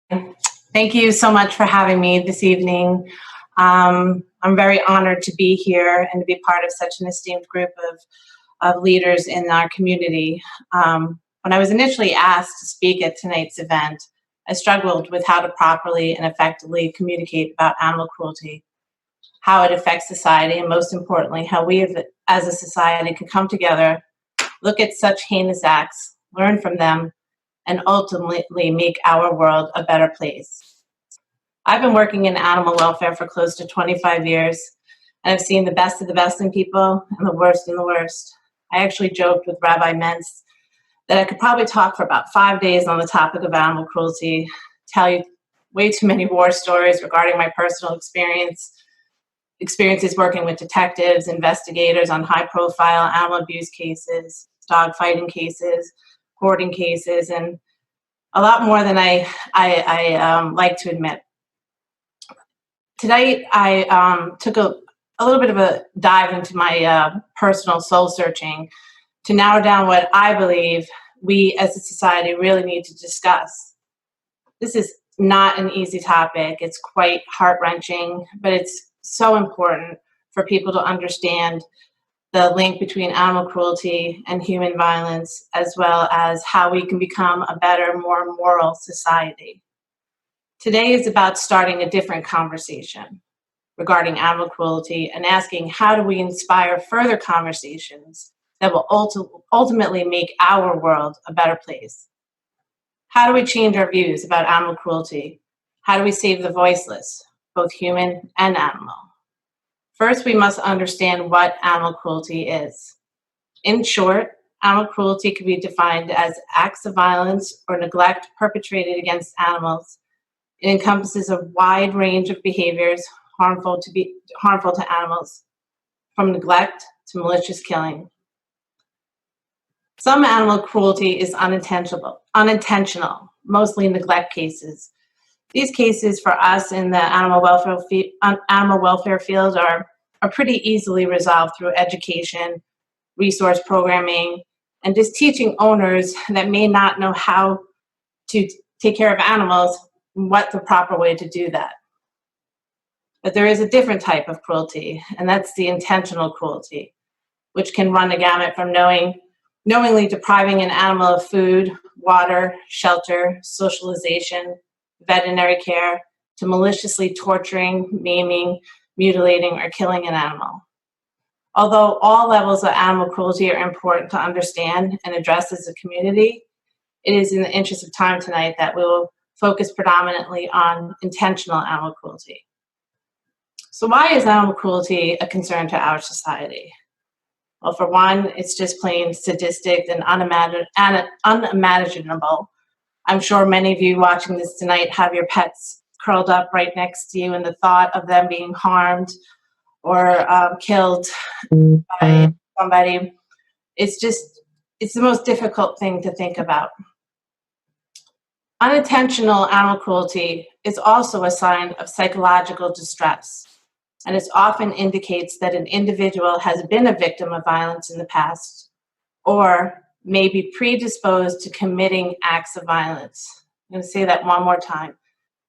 Thank you so much for having me this evening. I'm very honored to be here and to be part of such an esteemed group of leaders in our community. When I was initially asked to speak at tonight's event, I struggled with how to properly and effectively communicate about animal cruelty, how it affects society, and most importantly, how we as a society can come together, look at such heinous acts, learn from them, and ultimately make our world a better place. I've been working in animal welfare for close to 25 years, and I've seen the best of the best in people and the worst in the worst. I actually joked with Rabbi Mentz that I could probably talk for about 5 days on the topic of animal cruelty, tell you way too many war stories regarding my personal experiences working with detectives, investigators on high-profile animal abuse cases, dog fighting cases, hoarding cases, and a lot more than I like to admit. Tonight, I took a little bit of a dive into my personal soul searching to narrow down what I believe we as a society really need to discuss. This is not an easy topic. It's quite heart-wrenching, but it's so important for people to understand the link between animal cruelty and human violence, as well as how we can become a better, more moral society. Today is about starting a different conversation regarding animal cruelty and asking how do we inspire further conversations that will ultimately make our world a better place. How do we change our views about animal cruelty? How do we save the voiceless, both human and animal? First, we must understand what animal cruelty is. In short, animal cruelty can be defined as acts of violence or neglect perpetrated against animals. It encompasses a wide range of behaviors harmful to animals, from neglect to malicious killing. Some animal cruelty is unintentional, mostly neglect cases. These cases for us in the animal welfare field are pretty easily resolved through education, resource programming, and just teaching owners that may not know how to take care of animals what the proper way to do that. But there is a different type of cruelty, and that's the intentional cruelty, which can run the gamut from knowingly depriving an animal of food, water, shelter, socialization, veterinary care, to maliciously torturing, maiming, mutilating, or killing an animal. Although all levels of animal cruelty are important to understand and address as a community, it is in the interest of time tonight that we will focus predominantly on intentional animal cruelty. So why is animal cruelty a concern to our society? Well, for one, it's just plain sadistic and unimaginable. I'm sure many of you watching this tonight have your pets curled up right next to you, and the thought of them being harmed or killed by somebody, it's the most difficult thing to think about. Unintentional animal cruelty is also a sign of psychological distress, and it often indicates that an individual has been a victim of violence in the past or may be predisposed to committing acts of violence. I'm going to say that one more time.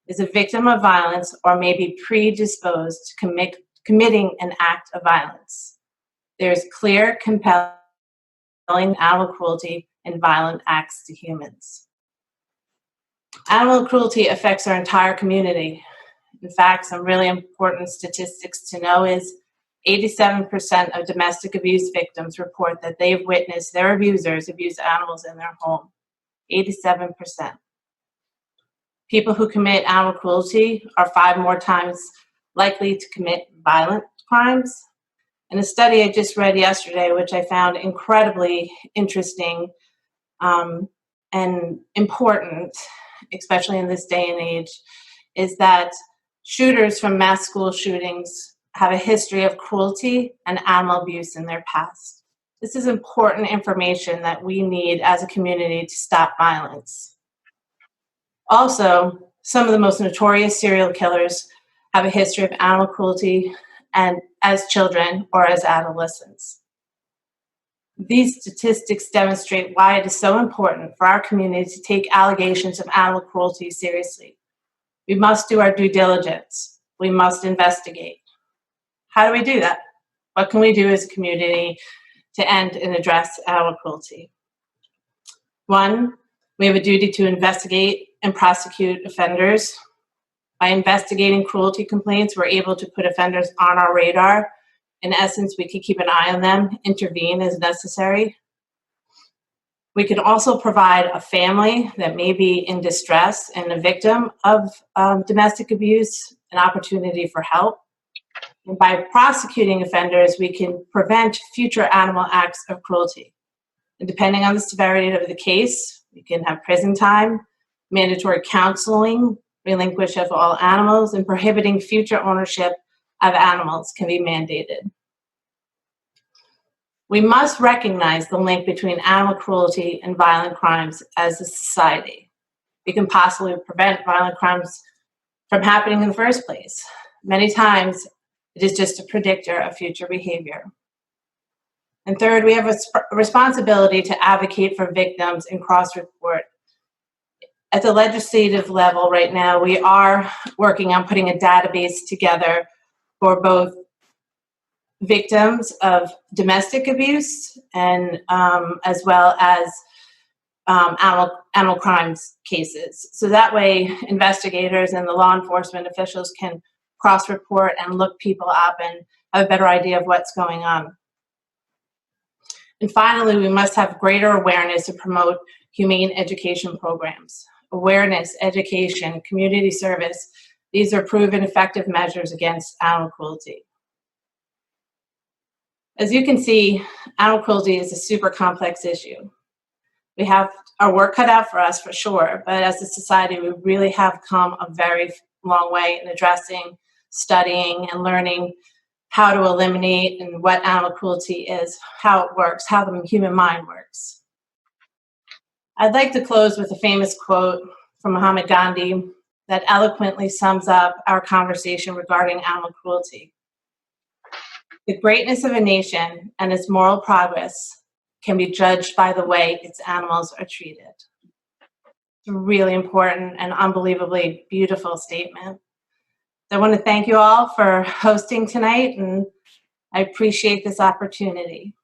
Is a victim of violence or may be predisposed to committing an act of violence. There's clear, compelling animal cruelty and violent acts to humans. Animal cruelty affects our entire community. In fact, some really important statistics to know is 87% of domestic abuse victims report that they've witnessed their abusers abuse animals in their home. 87%. People who commit animal cruelty are 5 more times likely to commit violent crimes. And a study I just read yesterday, which I found incredibly interesting and important, especially in this day and age, is that shooters from mass school shootings have a history of cruelty and animal abuse in their past. This is important information that we need as a community to stop violence. Also, some of the most notorious serial killers have a history of animal cruelty and as children or as adolescents. These statistics demonstrate why it is so important for our community to take allegations of animal cruelty seriously, We must do our due diligence. We must investigate. How do we do that? What can we do as a community to end and address animal cruelty? One, we have a duty to investigate and prosecute offenders. By investigating cruelty complaints, we're able to put offenders on our radar. In essence, we can keep an eye on them, intervene as necessary. We can also provide a family that may be in distress and a victim of domestic abuse an opportunity for help. And by prosecuting offenders, we can prevent future animal acts of cruelty. And depending on the severity of the case, we can have prison time, mandatory counseling, relinquish of all animals, and prohibiting future ownership of animals can be mandated. We must recognize the link between animal cruelty and violent crimes as a society. We can possibly prevent violent crimes from happening in the first place. Many times, it is just a predictor of future behavior. And third, we have a responsibility to advocate for victims and cross-report. At the legislative level right now, we are working on putting a database together for both victims of domestic abuse and as well as animal crimes cases. So that way investigators and the law enforcement officials can cross-report and look people up and have a better idea of what's going on. And finally, we must have greater awareness to promote humane education programs. Awareness, education, community service, these are proven effective measures against animal cruelty. As you can see, animal cruelty is a super complex issue. We have our work cut out for us for sure, but as a society, we really have come a very long way in addressing, studying, and learning how to eliminate and what animal cruelty is, how it works, how the human mind works. I'd like to close with a famous quote from Mahatma Gandhi that eloquently sums up our conversation regarding animal cruelty. The greatness of a nation and its moral progress can be judged by the way its animals are treated. It's a really important and unbelievably beautiful statement. I want to thank you all for hosting tonight, and I appreciate this opportunity.